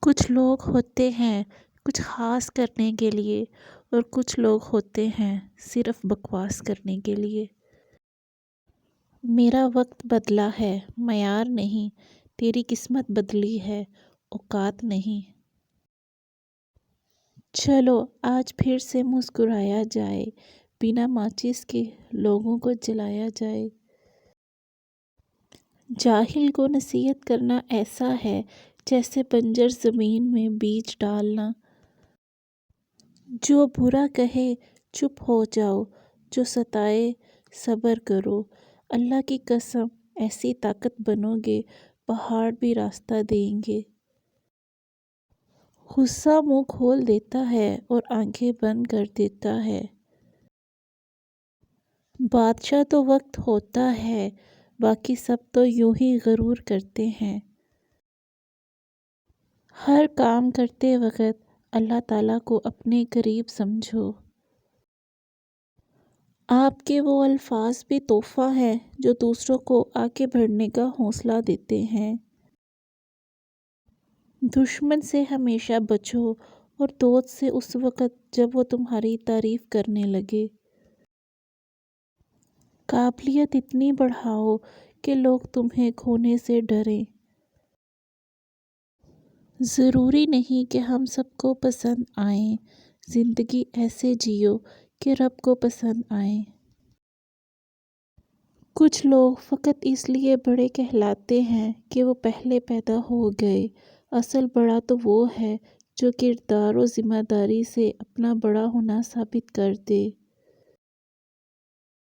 کچھ لوگ ہوتے ہیں کچھ خاص کرنے کے لیے، اور کچھ لوگ ہوتے ہیں صرف بکواس کرنے کے لیے۔ میرا وقت بدلا ہے معیار نہیں، تیری قسمت بدلی ہے اوقات نہیں۔ چلو آج پھر سے مسکرایا جائے، بنا ماچس کے لوگوں کو جلایا جائے۔ جاہل کو نصیحت کرنا ایسا ہے جیسے بنجر زمین میں بیج ڈالنا۔ جو برا کہے چپ ہو جاؤ، جو ستائے صبر کرو۔ اللہ کی قسم ایسی طاقت بنو گے پہاڑ بھی راستہ دیں گے۔ غصہ منہ کھول دیتا ہے اور آنکھیں بند کر دیتا ہے۔ بادشاہ تو وقت ہوتا ہے، باقی سب تو یوں ہی غرور کرتے ہیں۔ ہر کام کرتے وقت اللہ تعالیٰ کو اپنے قریب سمجھو۔ آپ کے وہ الفاظ بھی تحفہ ہیں جو دوسروں کو آگے بڑھنے کا حوصلہ دیتے ہیں۔ دشمن سے ہمیشہ بچو اور دوست سے اس وقت جب وہ تمہاری تعریف کرنے لگے۔ قابلیت اتنی بڑھاؤ کہ لوگ تمہیں کھونے سے ڈریں۔ ضروری نہیں کہ ہم سب کو پسند آئیں، زندگی ایسے جیو کہ رب کو پسند آئیں۔ کچھ لوگ فقط اس لیے بڑے کہلاتے ہیں کہ وہ پہلے پیدا ہو گئے، اصل بڑا تو وہ ہے جو کردار و ذمہ داری سے اپنا بڑا ہونا ثابت کر دے۔